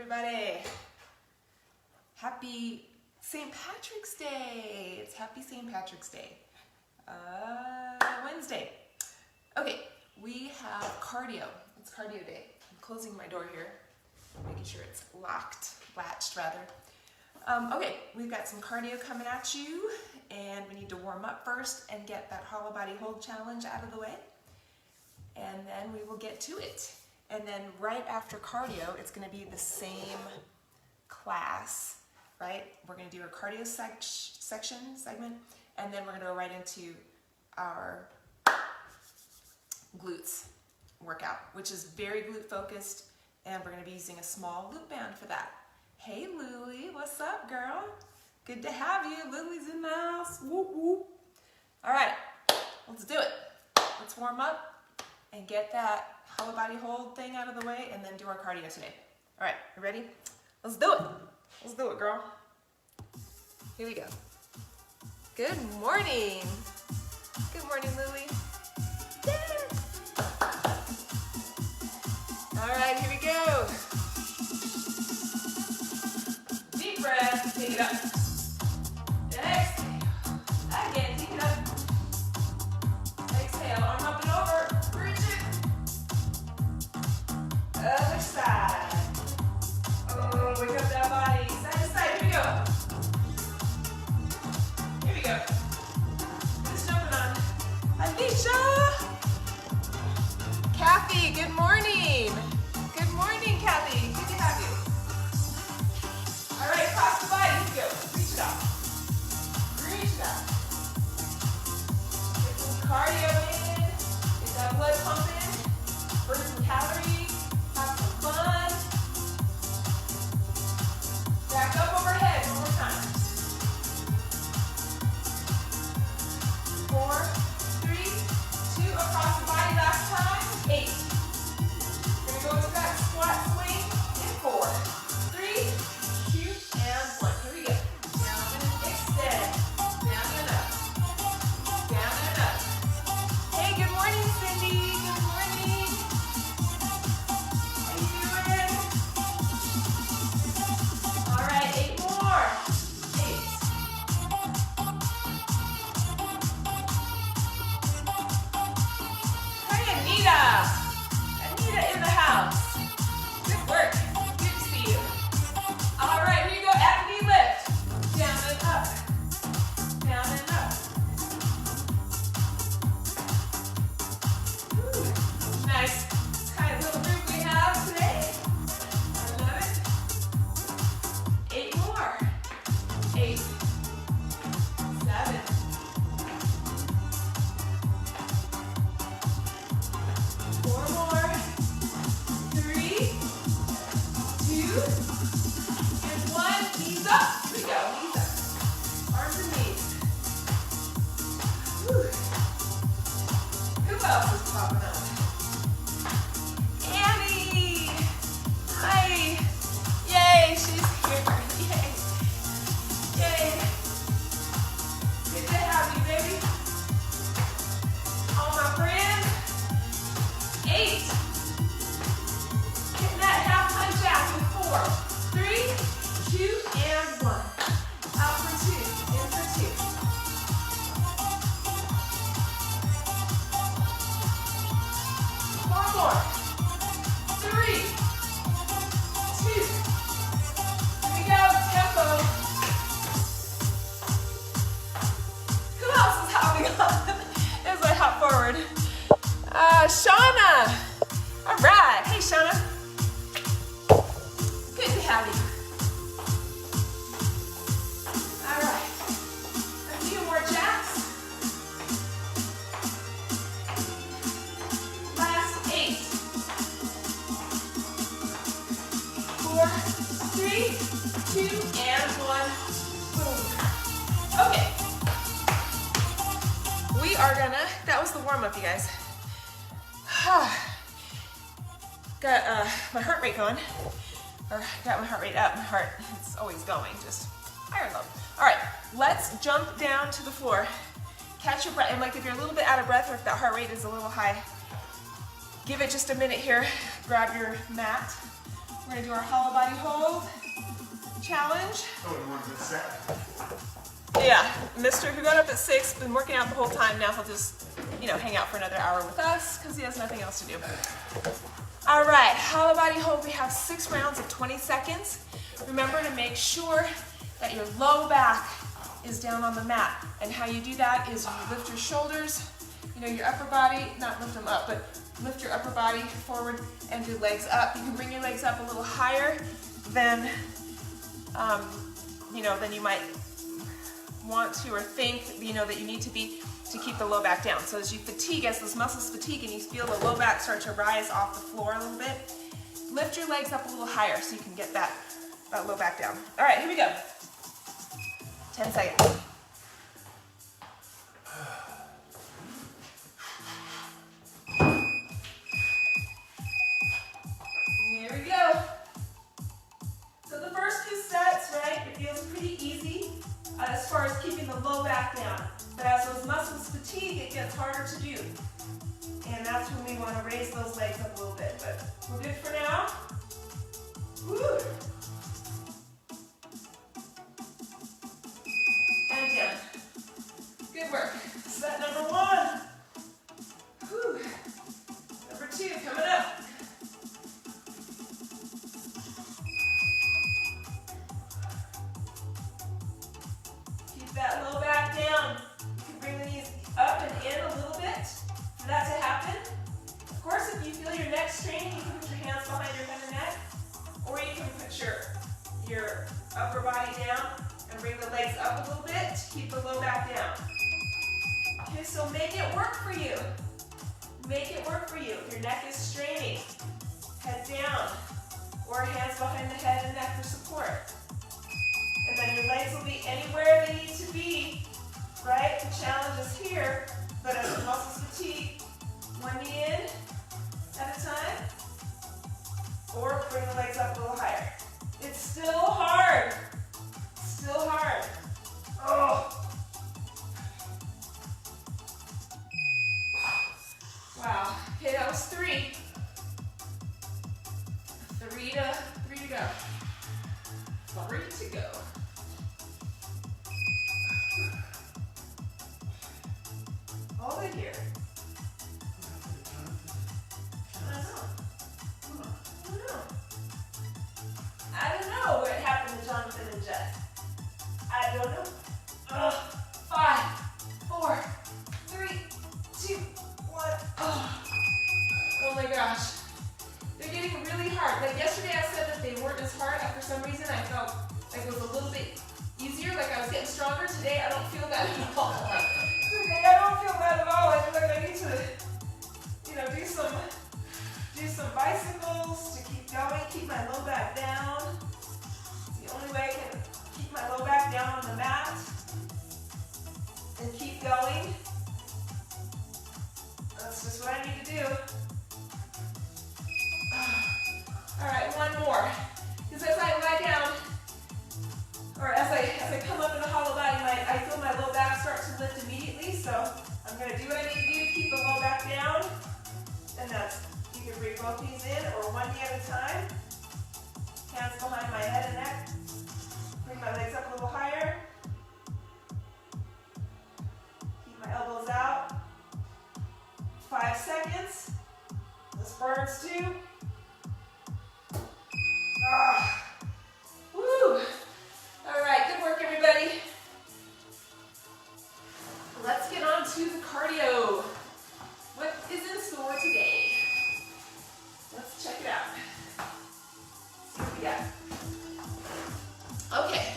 everybody. Happy St. Patrick's Day. It's Happy St. Patrick's Day. Wednesday. Okay, we have cardio. It's cardio day. I'm closing my door here, making sure it's latched rather. Okay, we've got some cardio coming at you, and we need to warm up first and get that hollow body hold challenge out of the way, and then we will get to it. And then right after cardio, it's going to be the same class, right? We're going to do a cardio segment, and then we're going to go right into our glutes workout, which is very glute focused, and we're going to be using a small loop band for that. Hey Lily, what's up, girl? Good to have you. Lily's in the house. Whoop whoop. All right, let's do it. Let's warm up and get that hollow body hold thing out of the way, and then do our cardio today. All right, you ready? Let's do it. Let's do it, girl. Here we go. Good morning. Good morning, Lily. Yeah. All right, here we go. Deep breath, take it up. Exhale. Again, take it up. Exhale, arm up and over. Reach it. Other side. Oh, wake up that body. Side to side, here we go. Here we go. Just jumping on. Alicia. Kathy, good morning. Good morning, Kathy. Good to have you. All right, cross the body. Here we go. Reach it up. Reach it up. Get some cardio in. Get that blood pumping. Burn some calories. Have some fun. Back up overhead. One more time. 4, 3, 2. Across the body. Last time. 8. We're going to go into that squat swing in 4, 3, 2, and 1. Here we go. Down and extend. Down and up. Down and up. Hey, good morning, Cindy. Good morning. How you doing? All right, 8 more. 8. Hey, Anita. Anita in the house. Good work. Good to see you. All right, here you go. Abney lift. Down and up. Down and up. Ooh, nice kind of little group we have today. I love it. 8 more. 8. 7. 4 more. 3, 2, and 1. Knees up. Here we go. Knees up. Arms and knees. Whew. Who else is popping up? Annie. Hi. Yay, she's here. Yay. Yay. Good to have you, baby. All my friends. 8. Hitting that half punch out with 4, 3, 2, and 1. Out for 2, in for 2. 4 more. 3, 2. Here we go, tempo. Who else is hopping on? As I hop forward. Shauna. All right. Hey, Shauna. Good to have you. All right. A few more jacks. Last 8. 4, 3, 2, and 1. Boom. Okay. We are gonna, that was the warm-up, you guys. Got my heart rate going, or got my heart rate up. My heart, it's always going, just higher low. All right, let's jump down to the floor. Catch your breath, and like if you're a little bit out of breath or if that heart rate is a little high, give it just a minute here. Grab your mat, We're gonna do our hollow body hold challenge. Oh, you wanted to set? Yeah, Mr. who got up at 6, been working out the whole time. Now he'll just, hang out for another hour with us because he has nothing else to do. All right, hollow body hold. We have 6 rounds of 20 seconds. Remember to make sure that your low back is down on the mat. And how you do that is you lift your shoulders, your upper body, not lift them up, but lift your upper body forward and your legs up. You can bring your legs up a little higher than, than you might want to or think, that you need to be to keep the low back down. So as you fatigue, as those muscles fatigue and you feel the low back start to rise off the floor a little bit, lift your legs up a little higher so you can get that low back down. All right, here we go. 10 seconds. Here we go. So the first 2 sets, right, it feels pretty easy as far as keeping the low back down. But as those muscles fatigue, it gets harder to do. And that's when we want to raise those legs up a little bit. But we're good for now. Woo. And down. Good work. Set number 1. Whew. Number 2 coming up. Keep that low back down. You can bring the knees up and in a little bit for that to happen. Of course, if you feel your neck straining, you can put your hands behind your head and neck, or you can put your upper body down and bring the legs up a little bit to keep the low back down. Okay, so make it work for you. Make it work for you. If your neck is straining, head down, or hands behind the head and neck for support. And then your legs will be anywhere they need to be, right? The challenge is here, but as the muscles fatigue, one knee in at a time, or bring the legs up a little higher. It's still hard. Still hard. Oh. Wow. Okay, that was 3. 3 to go. 3 to go. All good here. I don't know what happened to Jonathan and Jess. I don't know. 5, 4, 3, 2, 1. Oh my gosh. They're getting really hard. Like yesterday I said that they weren't as hard, and for some reason I felt like it was a little bit easier, like I was getting stronger. Today I don't feel that at all. Today I don't feel that at all. I feel like I need to, do some bicycles to keep going, keep my low back down. It's the only way I can keep my low back down on the mat and keep going. That's just what I need to do. All right, one more. Because as I lie down, or as I come up in a hollow body, I feel my low back start to lift immediately. So I'm going to do what I need to do to keep the low back down. And that's, you can bring both knees in or one knee at a time. Hands behind my head and neck. Bring my legs up a little higher. Keep my elbows out. 5 seconds. This burns too. Woo! All right, good work, everybody. Let's get on to the cardio. What is in store today? Let's check it out. See what we got. Okay,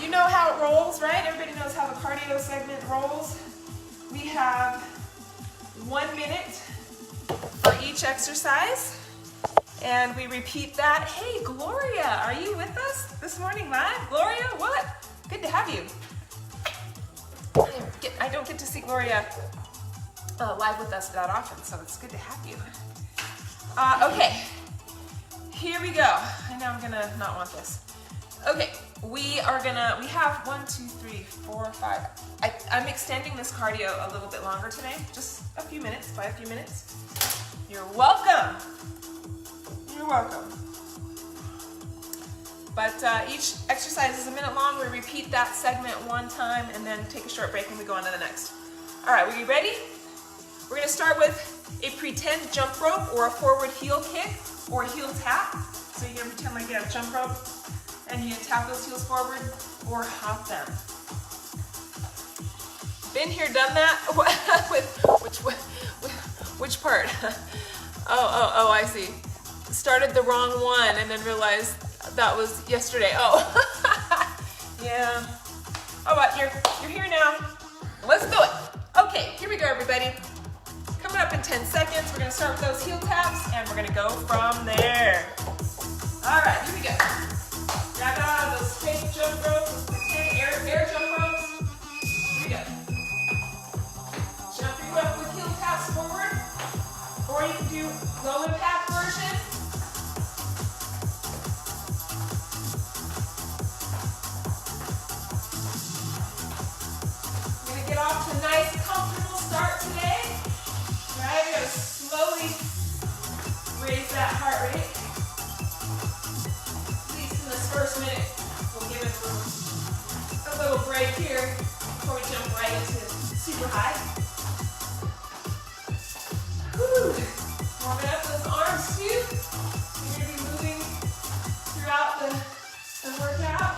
you know how it rolls, right? Everybody knows how the cardio segment rolls. We have 1 minute for each exercise. And we repeat that. Hey, Gloria, are you with us this morning live? Gloria, what? Good to have you. I don't get to see Gloria live with us that often, so it's good to have you. Okay, here we go. I know I'm gonna not want this. Okay, we have 1, 2, 3, 4, 5. I'm extending this cardio a little bit longer today, just a few minutes, by a few minutes. You're welcome. You're welcome. But each exercise is a minute long. We repeat that segment one time and then take a short break and we go on to the next. All right, are you ready? We're gonna start with a pretend jump rope or a forward heel kick or a heel tap. So you're gonna pretend like you have a jump rope and you tap those heels forward or hop them. Been here, done that? With which part? Oh, I see. Started the wrong one and then realized that was yesterday. Oh, yeah. Oh, but you're here now. Let's do it. Okay, here we go, everybody. Coming up in 10 seconds, we're gonna start with those heel taps and we're gonna go from there. All right, here we go. Grab out of those fake jump ropes, those pretend air jump ropes. Here we go. Jump your rope with heel taps forward, or you can do low impact version. We're gonna get off to a nice, comfortable start today. Right, we're gonna slowly raise that heart rate. At least in this first minute, we'll give it a little break here before we jump right into super high. Woo. Warming up those arms too. You're gonna be moving throughout the workout.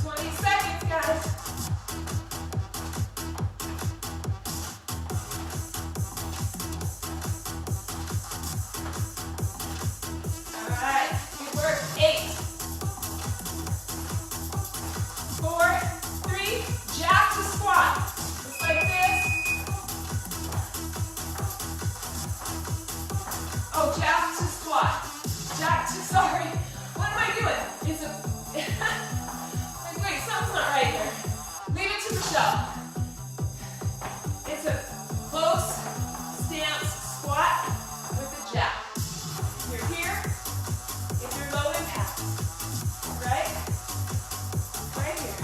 20 seconds, guys. Alright, good work. 8, 4, 3, jack to squat. Just like this. Oh, jack to squat. Sorry. What am I doing? It's a, like, wait, something's not right here. Leave it to Michelle. It's a close stance squat with a jack. You're here. If you're low impact, right? Right here.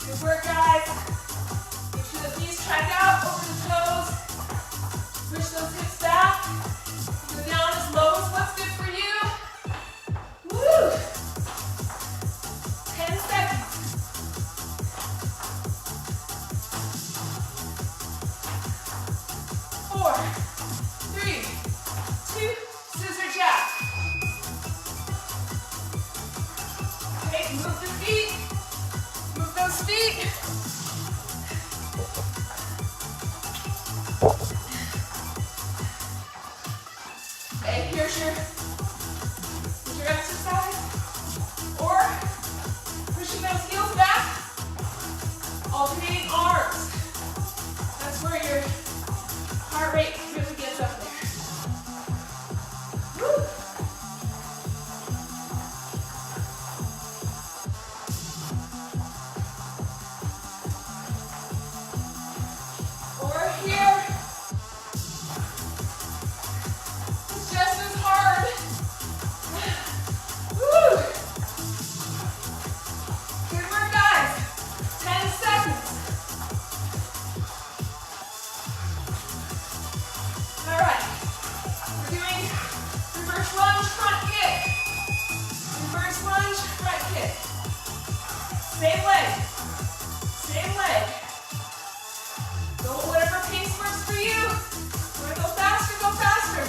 Good work, guys. Make sure the knees track out over the toes. Push those hips back. Go down as low as what's good for you. Woo! 10 seconds. 4, 3, 2, scissor jack. Okay, move the feet. Move those feet. Okay, here's your exercise. Or pushing those heels back, alternating arms. That's where your heart rate really gets up there. Woo. Or here. It's just as hard. Woo. Good work, guys. 10 seconds. All right. We're doing reverse lunge, front kick. Reverse lunge, front kick. Same leg. Same leg. Go whatever pace works for you. You want to go faster, go faster.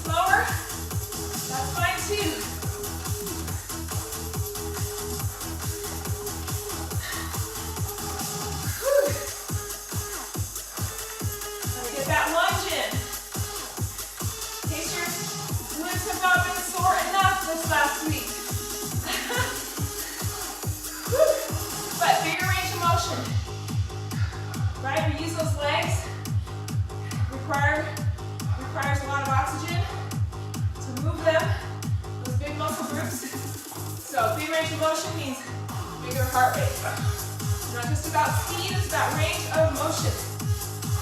Slower, that's fine too. Whew. Let me get that lunge in. In case your glutes have not been sore enough this last week. Whew. But bigger range of motion. Right, we use those legs. Requires a lot of oxygen to move them, those big muscle groups. So big range of motion means bigger heart rate. It's not just about speed, it's about range of motion.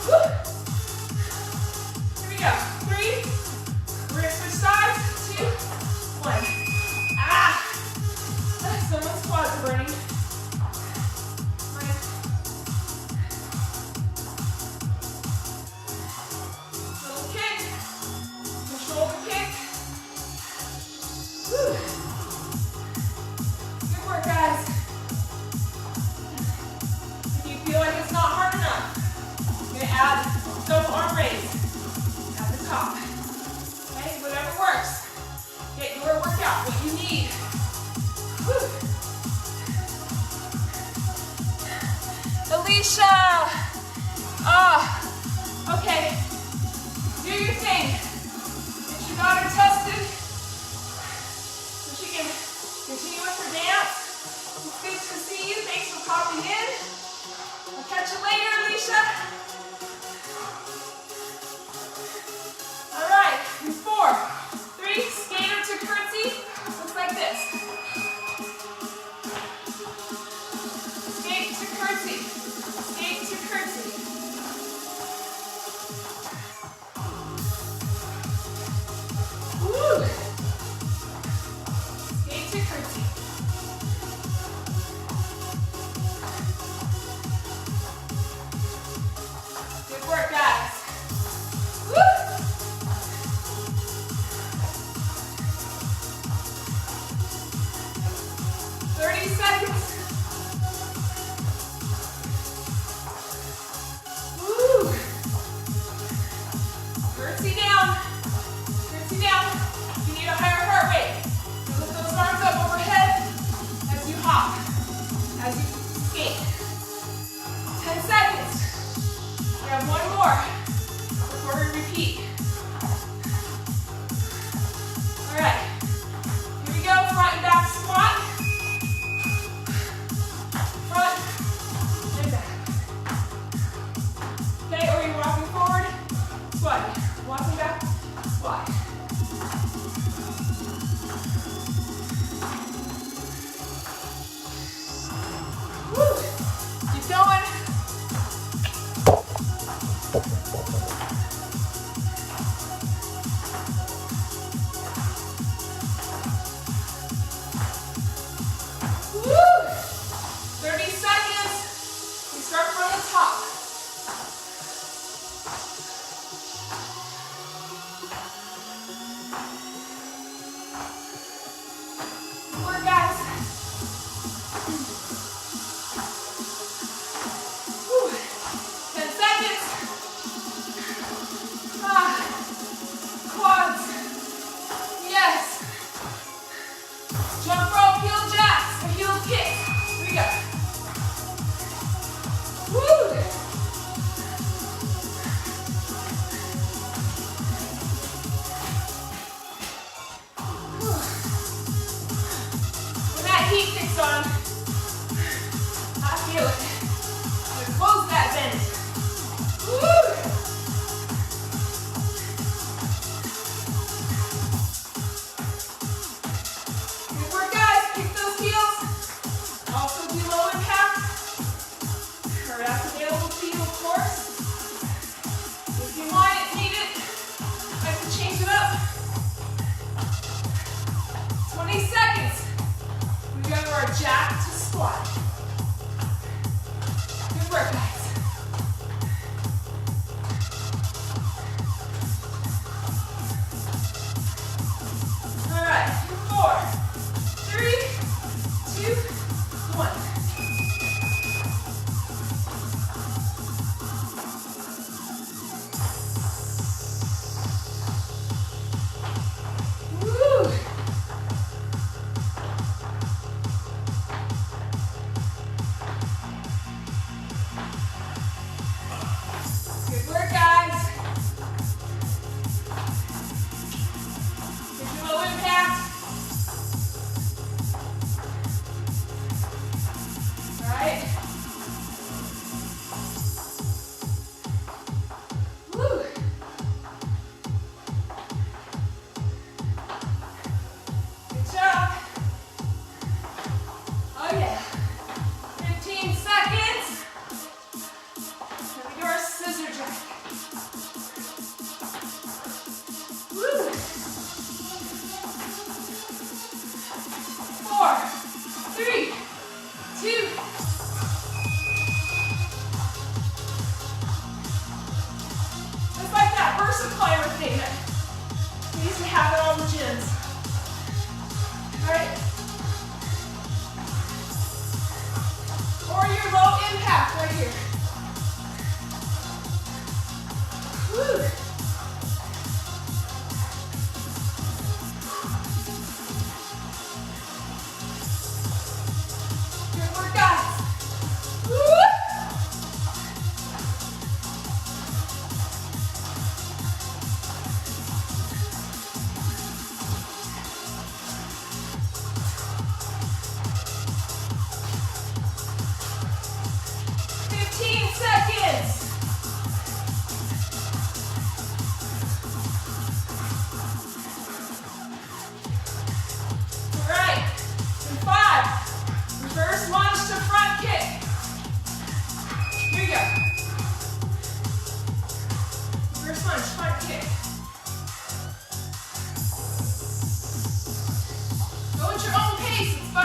Woo. Here we go. 3. We're gonna switch sides. 2, 1. Ah! Someone's quads are burning. got what you need. Woo. Alicia! Okay. Do your thing. Get your daughter tested so she can continue with her dance. It's good to see you. Thanks for popping in. I'll catch you later, Alicia. All right, 4, 3, skater to curtsy. Looks like this. Skate to curtsy. Skate to curtsy. Woo! Skate to curtsy. Good work, guys. Woo!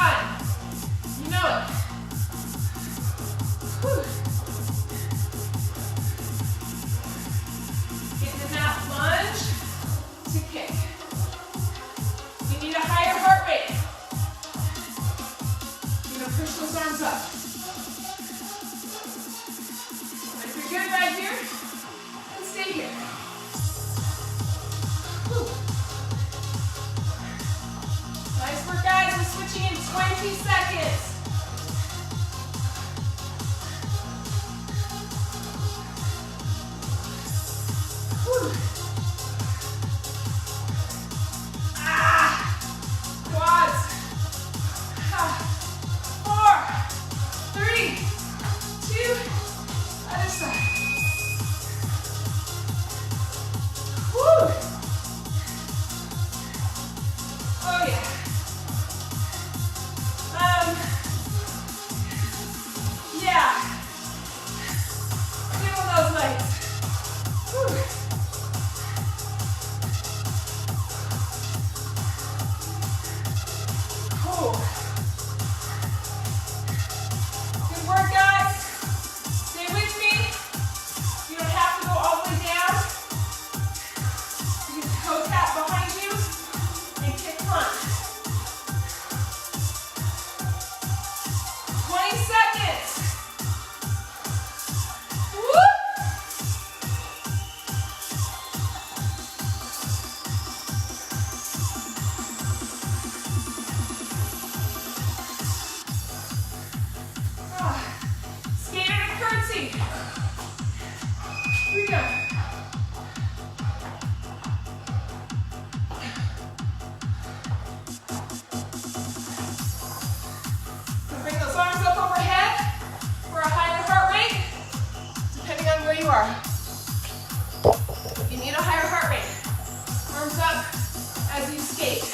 time. You know it. Whew. Getting in that lunge to kick. You need a higher heart rate. You're gonna push those arms up. If you're good right here, then stay here. Whew. Nice work, guys. We're switching in 20 seconds. Whew. Quads. 4, 3, 2, other side. Woo! Oh yeah. Yeah. Feel those legs. Woo. Cool. Good work, guys. Stay with me. You don't have to go all the way down. You can toe tap behind you and kick front. 20 seconds. Woo! Skater to curtsy. Here we go. So bring those arms up overhead for a higher heart rate, depending on where you are. You need a higher heart rate. Arms up as you skate.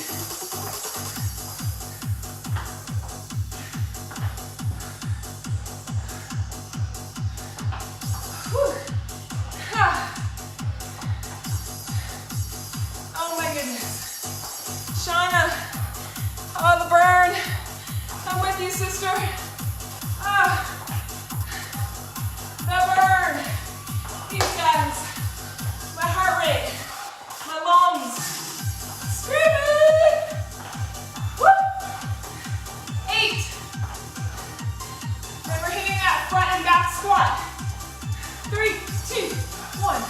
Whew. Ah. Oh my goodness. Shauna, oh the burn. I'm with you, sister. Ah. The burn. These guys. My heart rate. My lungs. Screaming. Woo. 8. Remember hitting that front and back squat. 3, 2, 1.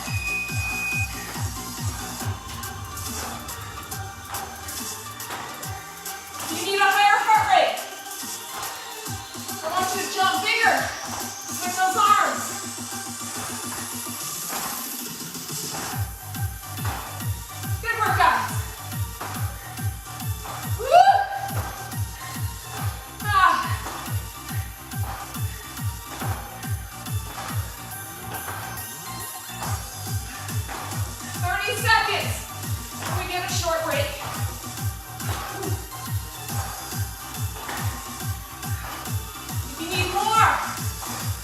You need a higher heart rate. I want you to jump bigger. Swing those arms. Good work, guys. Woo! Ah. 30 seconds. We get a short break. If you need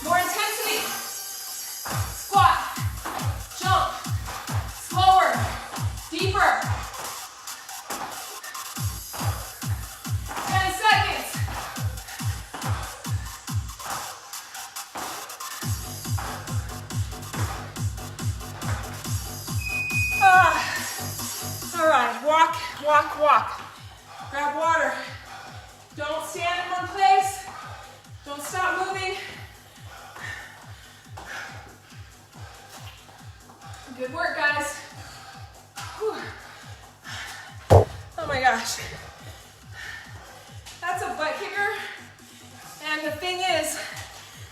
more intensity, squat, jump, slower, deeper. 10 seconds. All right, walk, walk, walk. Grab water. Don't stand in one place. Don't stop moving. Good work, guys. Whew. Oh my gosh. That's a butt kicker. And the thing is,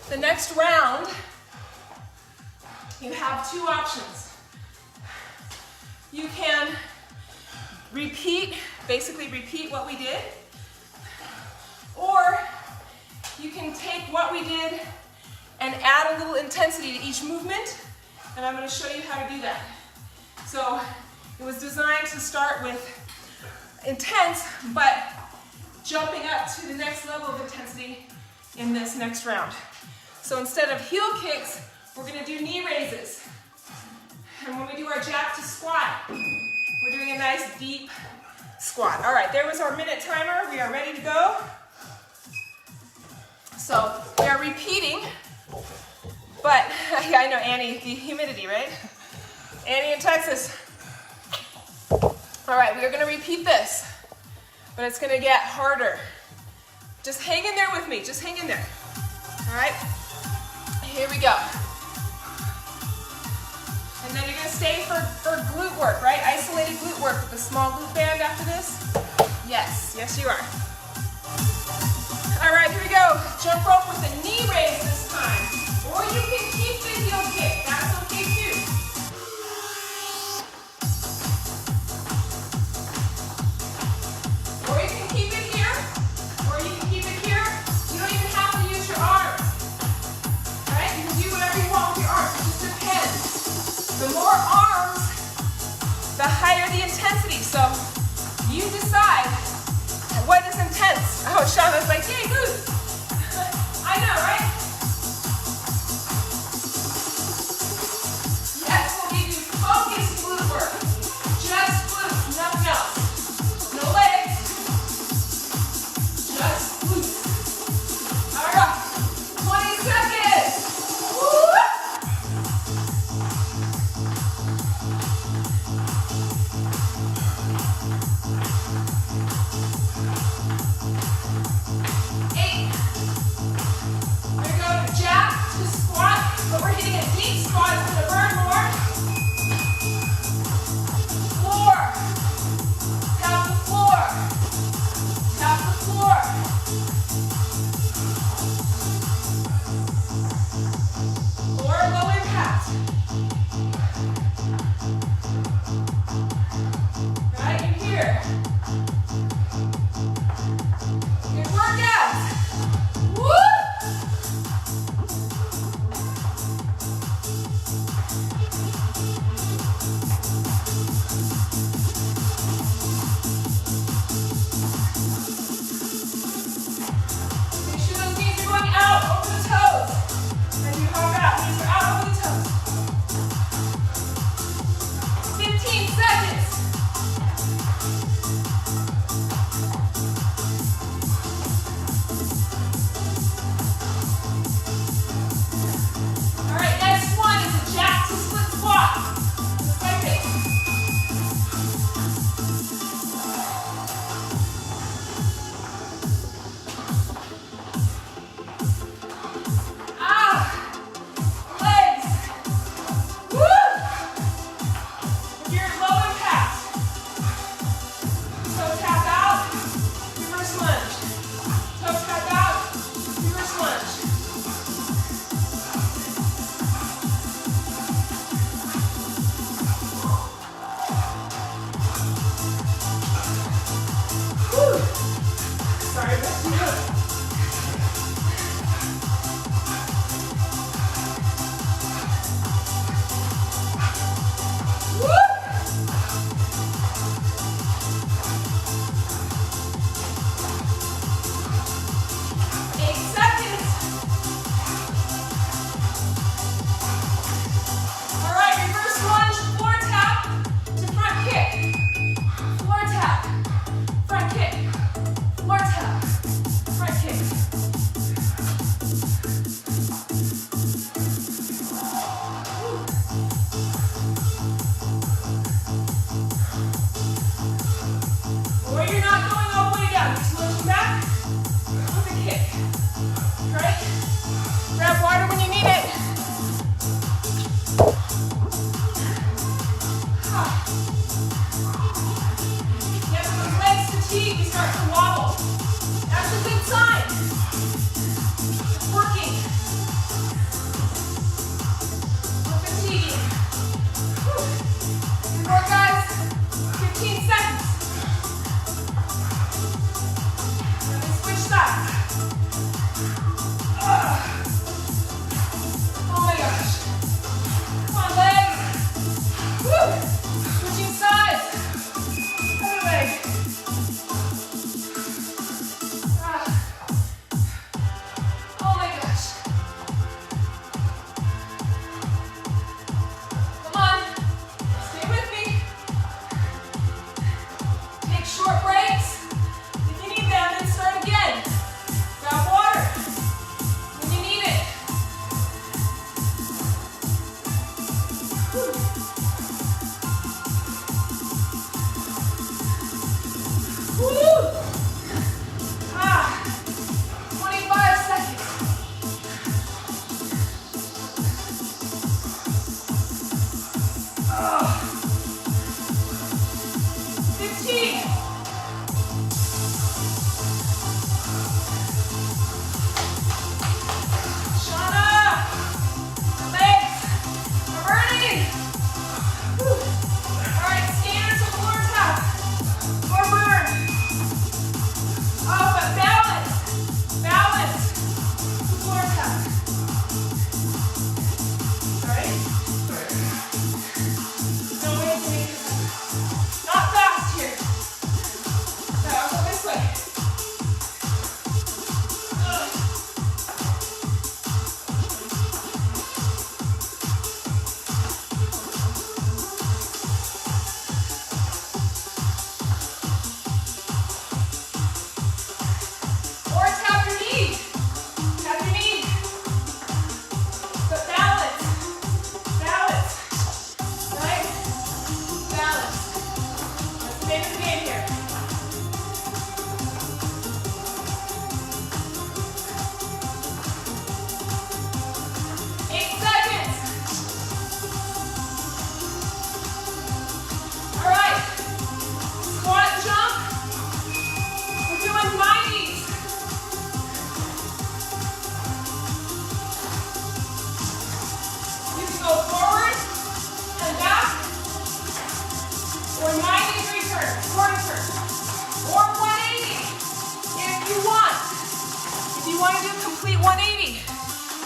the next round, you have 2 options. You can basically repeat what we did, or you can take what we did and add a little intensity to each movement, and I'm going to show you how to do that. So it was designed to start with intense, but jumping up to the next level of intensity in this next round. So instead of heel kicks, we're going to do knee raises. And when we do our jab to squat, we're doing a nice deep squat. All right, there was our minute timer. We are ready to go. So we are repeating, but yeah, I know Annie, the humidity, right? Annie in Texas. All right, we are gonna repeat this, but it's gonna get harder. Just hang in there with me, just hang in there. All right, here we go. And then you're gonna stay for glute work, right? Isolated glute work with a small glute band after this. Yes, yes you are. All right, here we go. Jump rope with a knee raise this time. Or you can keep the heel kick, that's okay too. Or you can keep it here, or you can keep it here. You don't even have to use your arms. Right? You can do whatever you want with your arms, it just depends. The more arms, the higher the intensity. So you decide what is intense. Oh, Shauna's like, yay, glutes. I know, right? Yes, we'll give you focused glute work. Just glutes, nothing else. No legs. Just glutes. All right, 20 seconds. Woo! 8. Here we go to jab to squat, but we're hitting a deep squat. It's going to burn more. 4. Tap the floor. Tap the floor. Or low impact. Right in here. Good workout. Woo! Make sure those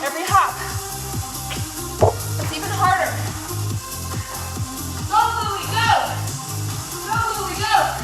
Every hop. It's even harder. Go, Louie, go! Go, Louie, go!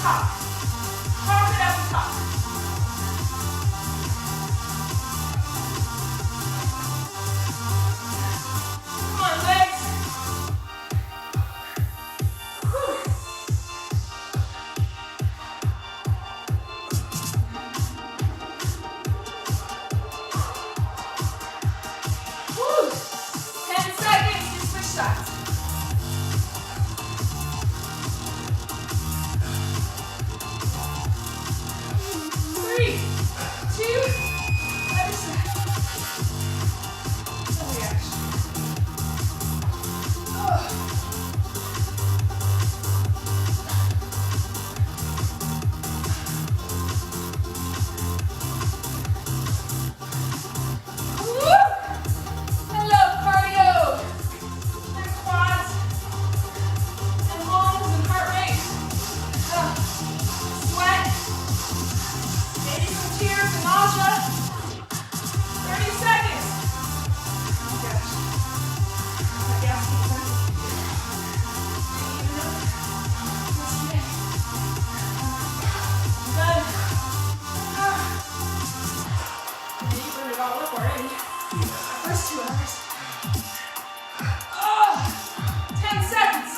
top. Pop it at the top. Come on, legs. Whew. Woo! 10 seconds, you switch sides. Three, two, other side. Oh my gosh. Oh. Hello, cardio. And quads and lungs and heart rate. Sweat. Maybe some tears and nausea. 30 seconds. Oh my gosh. My gas keeps on. Done. And you burned it all up already. First 2 hours. Oh, 10 seconds.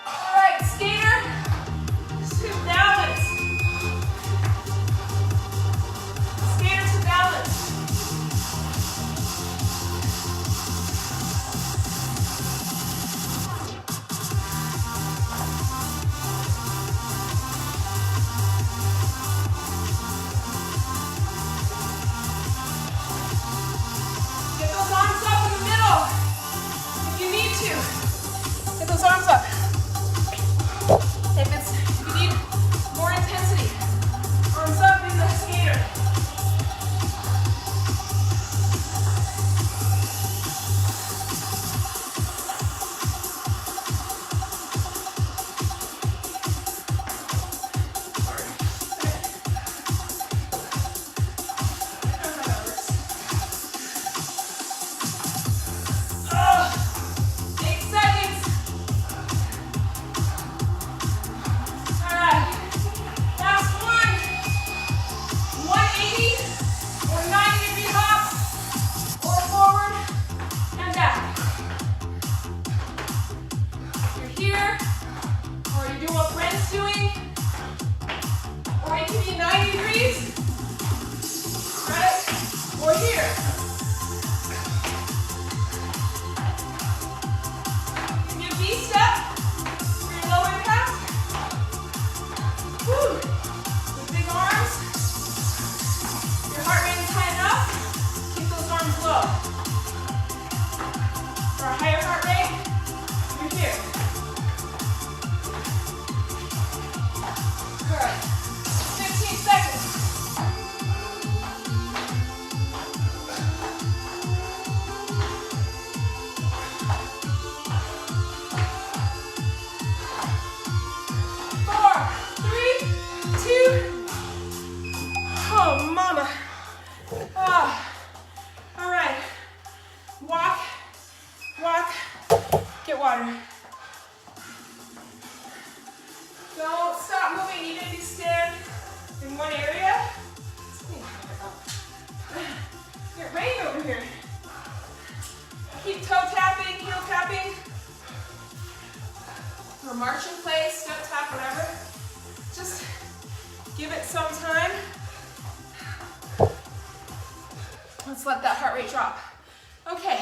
All right, skater, to balance. Skater to balance. Get those arms up in the middle if you need to. Get those arms up. If you need more intensity, arms up in the skater. Oh, 8 seconds. All right, last one. 180 or 90-degree hop, or forward and back. You're here, or you do what Brent's doing, or it can be 90 degrees, right? Or here. You can do V-step for your low impact. Woo! With big arms. Your heart rate is high enough. Keep those arms low. For a higher heart rate, you're here. All right. 15 seconds. Four, three, two. Oh, mama. Ah. All right. Walk, walk, get water. Don't stop moving, even if you stand in one area. Get rain over here. Keep toe tapping, heel tapping. Or march in place, step tap, whatever. Just give it some time. Let's let that heart rate drop. Okay,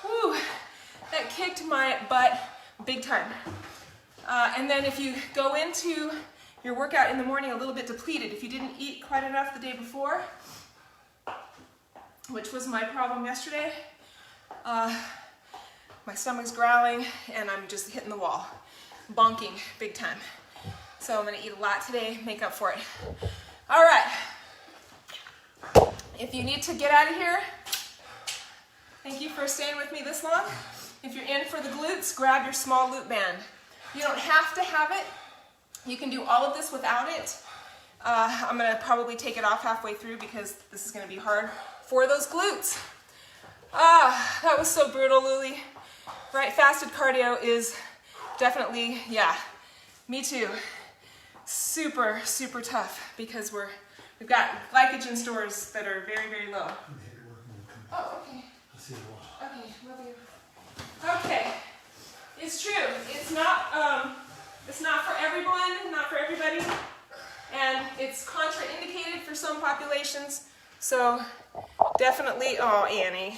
woo, that kicked my butt big time. And then if you go into your workout in the morning a little bit depleted, if you didn't eat quite enough the day before, which was my problem yesterday, my stomach's growling and I'm just hitting the wall, bonking big time. So I'm gonna eat a lot today, make up for it. All right, if you need to get out of here, thank you for staying with me this long. If you're in for the glutes, grab your small loop band. You don't have to have it. You can do all of this without it. I'm gonna probably take it off halfway through because this is gonna be hard for those glutes. That was so brutal, Luli. right? Fasted cardio is definitely, yeah, me too. Super, super tough because we've got glycogen stores that are very, very low. Oh, okay. Okay, love you. Okay, it's true. It's not for everyone, not for everybody, and it's contraindicated for some populations. So definitely, oh Annie,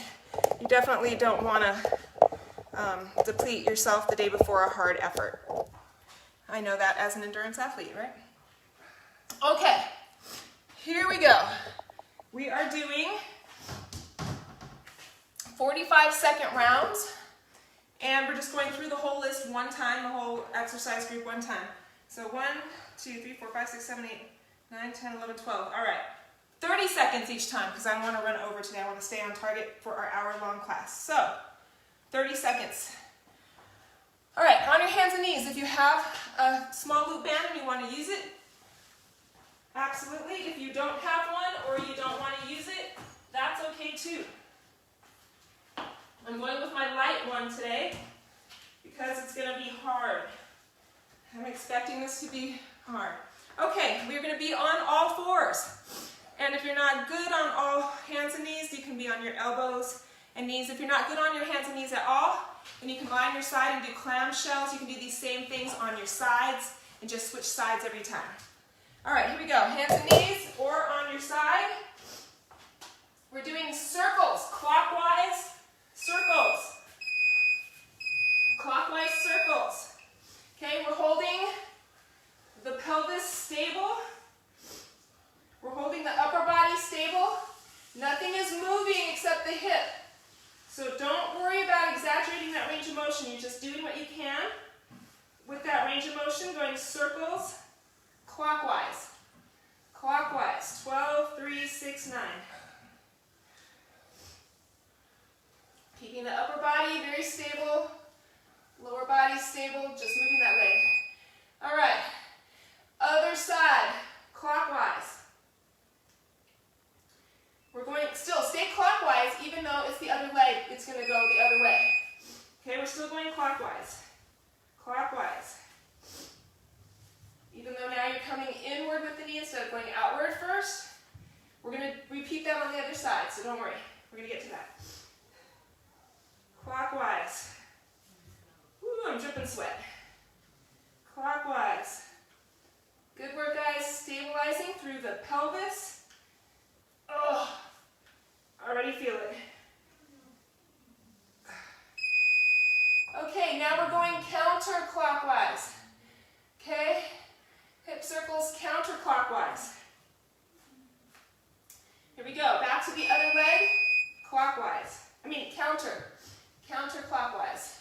you definitely don't want to deplete yourself the day before a hard effort. I know that as an endurance athlete, right? Okay, here we go. We are doing 45-second rounds, and we're just going through the whole list one time, the whole exercise group one time. So 1, 2, 3, 4, 5, 6, 7, 8, 9, 10, 11, 12. All right, 30 seconds each time because I want to run over today. I want to stay on target for our hour-long class. So 30 seconds. All right, on your hands and knees. If you have a small loop band and you want to use it, absolutely. If you don't have one or you don't want to use it, that's okay too. I'm going with my light one today because it's going to be hard. I'm expecting this to be hard. Okay, we're going to be on all fours. And if you're not good on all hands and knees, you can be on your elbows and knees. If you're not good on your hands and knees at all, then you can lie on your side and do clamshells. You can do these same things on your sides and just switch sides every time. All right, here we go. Hands and knees or on your side. We're doing circles, clockwise circles. Clockwise circles. Okay, we're holding the pelvis stable. We're holding the upper body stable. Nothing is moving except the hip. So don't worry about exaggerating that range of motion. You're just doing what you can with that range of motion, going circles clockwise. Clockwise. 12, 3, 6, 9. Keeping the upper body very stable, lower body stable, just moving that leg. All right, other side, clockwise. We're going, still stay clockwise, even though it's the other leg, it's going to go the other way. Okay, we're still going clockwise. Clockwise. Even though now you're coming inward with the knee instead of going outward first, we're going to repeat that on the other side, so don't worry. We're going to get to that. Clockwise. Ooh, I'm dripping sweat. Clockwise. Good work, guys. Stabilizing through the pelvis. Oh, already feel it. Okay, now we're going counterclockwise. Okay? Hip circles counterclockwise. Here we go. Back to the other leg. Clockwise. Counterclockwise.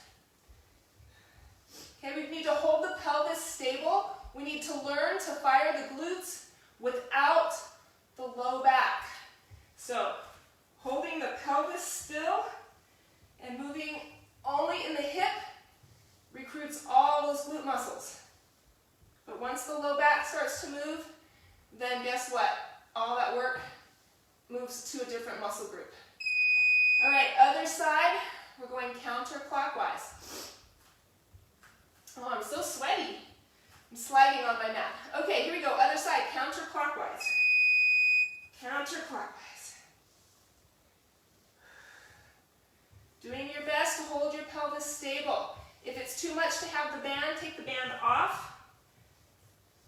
Okay, we need to hold the pelvis stable. We need to learn to fire the glutes without the low back. So, holding the pelvis still and moving only in the hip recruits all those glute muscles. But once the low back starts to move, then guess what? All that work moves to a different muscle group. All right, other side, we're going counterclockwise. Oh, I'm so sweaty. I'm sliding on my mat. Okay, here we go, other side, counterclockwise. Counterclockwise. Doing your best to hold your pelvis stable. If it's too much to have the band, take the band off,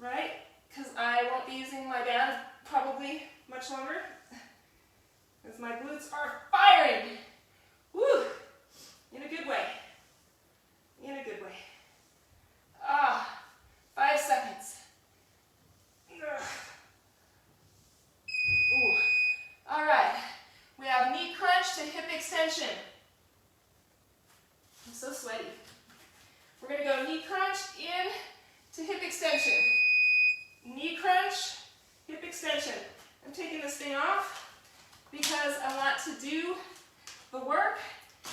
right? Because I won't be using my band probably much longer, because my glutes are firing. Woo! In a good way. In a good way. 5 seconds. Ooh. All right. We have knee crunch to hip extension. I'm so sweaty. We're going to go knee crunch in to hip extension. Knee crunch, hip extension. I'm taking this thing off because I want to do the work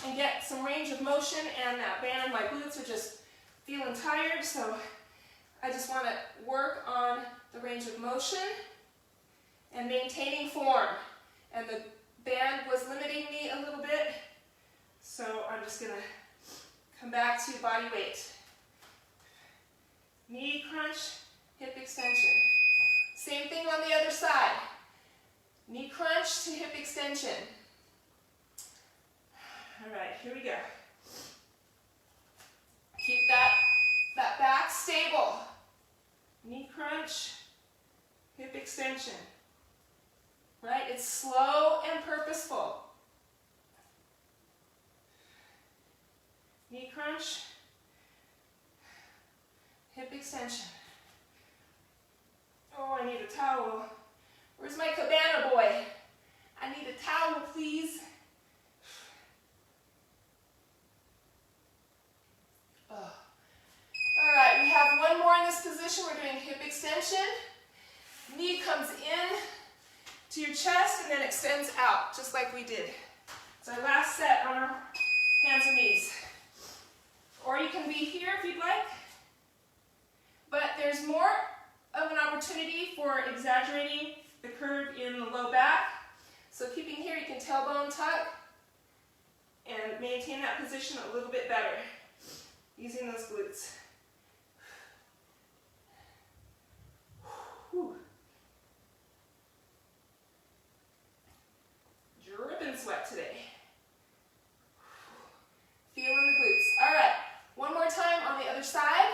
and get some range of motion, and that band, my glutes are just feeling tired, so I just want to work on the range of motion and maintaining form. And the band was limiting me a little bit, so I'm just going to Come back to body weight. Knee crunch, hip extension. Same thing on the other side. Knee crunch to hip extension. All right, here we go. Keep that back stable. Knee crunch, hip extension. Right? It's slow and purposeful. Knee crunch, hip extension. Oh, I need a towel. Where's my cabana boy? I need a towel, please. Oh. All right, we have one more in this position. We're doing hip extension. Knee comes in to your chest and then extends out, just like we did. It's our last set on our hands and knees. Or you can be here if you'd like. But there's more of an opportunity for exaggerating the curve in the low back. So keeping here, you can tailbone tuck and maintain that position a little bit better using those glutes. Whew. Dripping sweat today. Feeling the glutes. All right, one more time on the other side,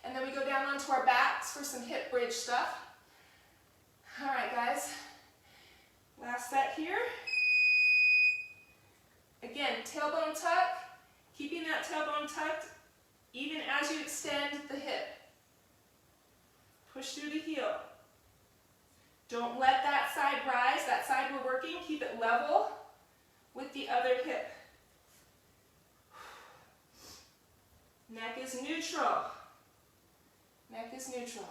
and then we go down onto our backs for some hip bridge stuff. All right, guys. Last set here. Again, tailbone tuck, keeping that tailbone tucked even as you extend the hip. Push through the heel. Don't let that side rise, that side we're working, keep it level with the other hip. Neck is neutral. Neck is neutral.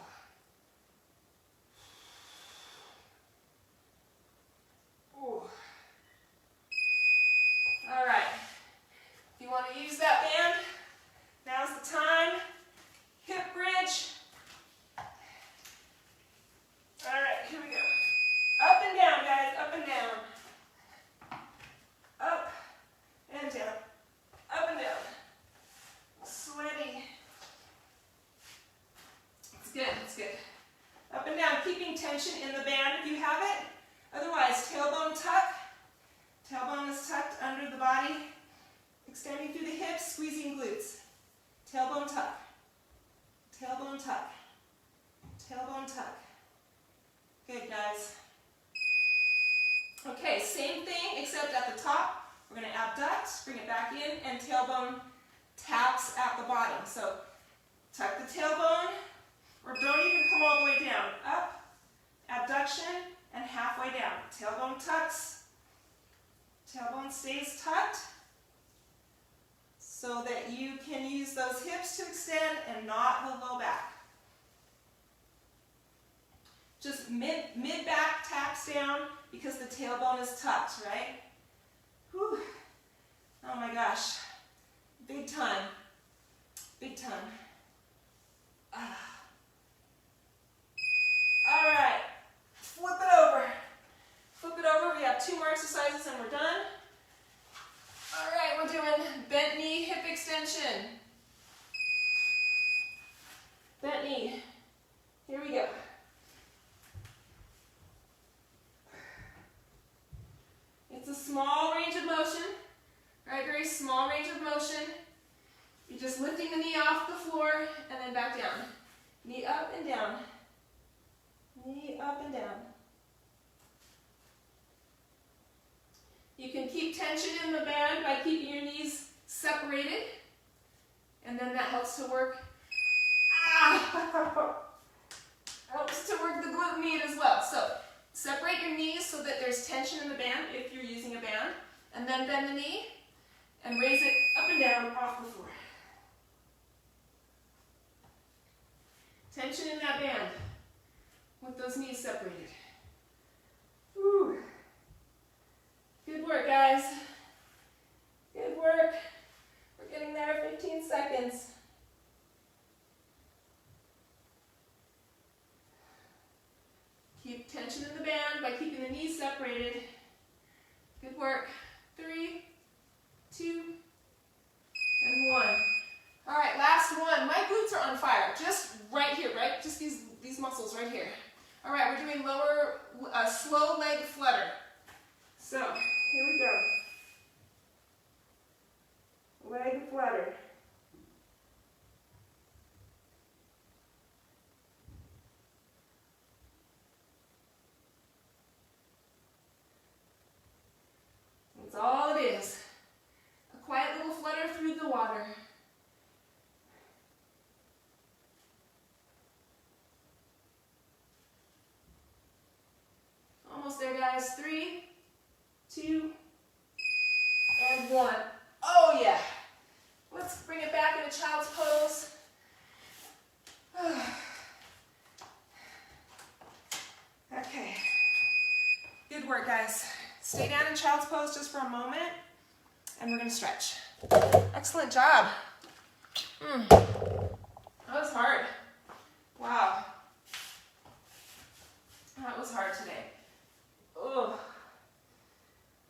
Ooh. All right. If you want to use that band, now's the time. Hip bridge. All right, here we go. Up and down, guys. Up and down. Up and down. Up and down. Sweaty. It's good. It's good. Up and down, keeping tension in the band if you have it. Otherwise, tailbone tuck. Tailbone is tucked under the body. Extending through the hips, squeezing glutes. Tailbone tuck. Tailbone tuck. Tailbone tuck. Good, guys. Okay, same thing except at the top. We're going to abduct, bring it back in, and tailbone taps at the bottom. So tuck the tailbone, or don't even come all the way down. Up, abduction, and halfway down. Tailbone tucks. Tailbone stays tucked so that you can use those hips to extend and not the low back. Just mid-back taps down because the tailbone is tucked, right? Whew. Oh my gosh. Big time. Big time. Ah. All right. Flip it over. Flip it over. We have two more exercises and we're done. All right, we're doing bent knee hip extension. Bent knee. Here we go. It's a small range of motion, right? Very small range of motion. You're just lifting the knee off the floor and then back down. Knee up and down. Knee up and down. You can keep tension in the band by keeping your knees separated, and then that helps to work. Helps to work the glute med as well. So separate your knees so that there's tension in the band if you're using a band, and then bend the knee and raise it up and down off the floor. Tension in that band with those knees separated. Whew. Good work, guys. Good work. We're getting there, 15 seconds. Keep tension in the band by keeping the knees separated. Good work. 3, 2, and 1. last one. My glutes are on fire. Just right here, right? Just these muscles right here. All right, we're doing slow leg flutter. So, here we go. Leg flutter. That's all it is. A quiet little flutter through the water. Almost there, guys. 3, 2, and 1. Oh, yeah. Let's bring it back into child's pose. Okay. Good work, guys. Stay down in child's pose just for a moment, and we're going to stretch. Excellent job. That was hard. Wow. That was hard today. Oh.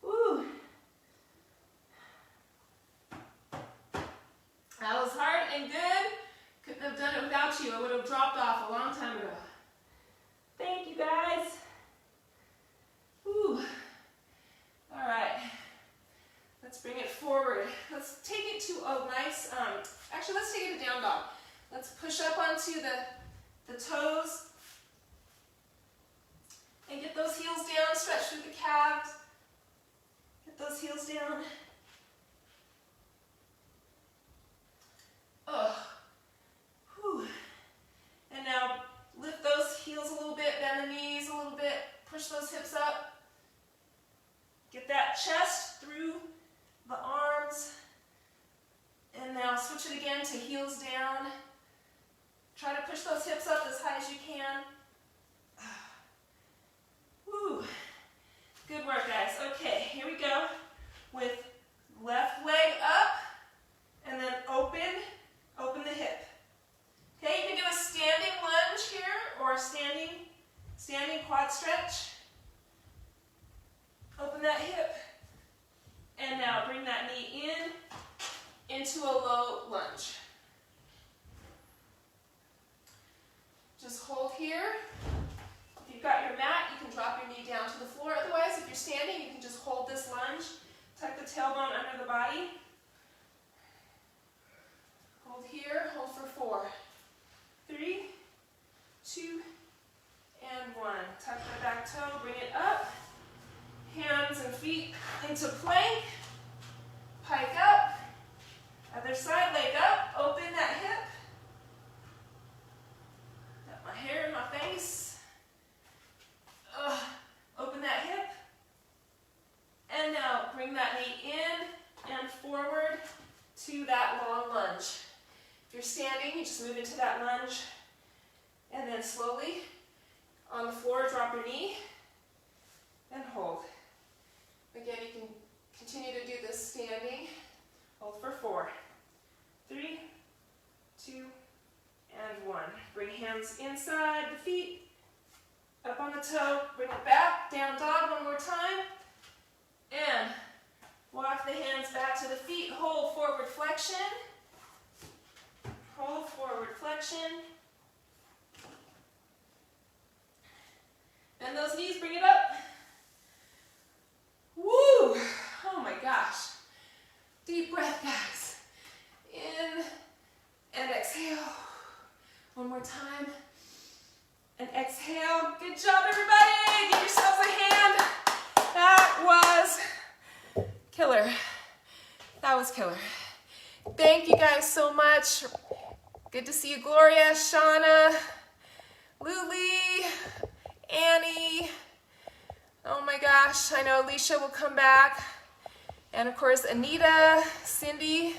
Woo. That was hard and good. Couldn't have done it without you. I would have dropped off a long time ago. Thank you, guys. Woo. All right. Let's bring it forward. Let's take it to a nice, actually let's take it to down dog. Let's push up onto the toes and get those heels down, stretch through the calves. Get those heels down. Oh. Whew. And now lift those heels a little bit, bend the knees a little bit, push those hips up. Get that chest through the arms. And now switch it again to heels down. Try to push those hips up as high as you can. Woo. Good work, guys. Okay, here we go with left leg up and then open the hip. Okay, you can do a standing lunge here or standing quad stretch. Open that hip and now bring that knee into a low lunge. Just hold here. If you've got your mat, you can drop your knee down to the floor. Otherwise, if you're standing, you can just hold this lunge. Tuck the tailbone under the body. Hold here, hold for 4, 3, 2, and 1. Tuck the back toe, bring it up. Hands and feet into plank. Pike up. Other side, leg up. Open that hip. Got my hair in my face. Open that hip. And now bring that knee in and forward to that long lunge. If you're standing, you just move into that lunge. And then slowly on the floor, drop your knee and hold. Again, you can continue to do this standing. Hold for 4, 3, 2, and 1. Bring hands inside the feet, up on the toe, bring it back, down dog one more time, and walk the hands back to the feet, hold forward flexion, hold forward flexion. Bend those knees, bring it up. Woo! Oh my gosh. Deep breath, guys. In and exhale. One more time. And exhale. Good job, everybody. Give yourselves a hand. That was killer. That was killer. Thank you guys so much. Good to see you, Gloria, Shauna, Luli, Annie. Oh my gosh, I know Alicia will come back. And of course, Anita, Cindy,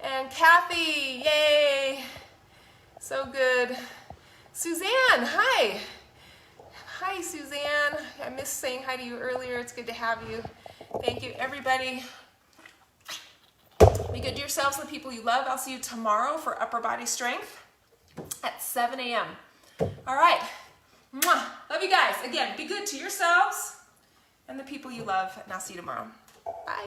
and Kathy. Yay. So good. Suzanne, hi. Hi, Suzanne. I missed saying hi to you earlier. It's good to have you. Thank you, everybody. Be good to yourselves and the people you love. I'll see you tomorrow for upper body strength at 7 a.m. All right. Mwah. Love you guys. Again, be good to yourselves and the people you love. And I'll see you tomorrow. Bye.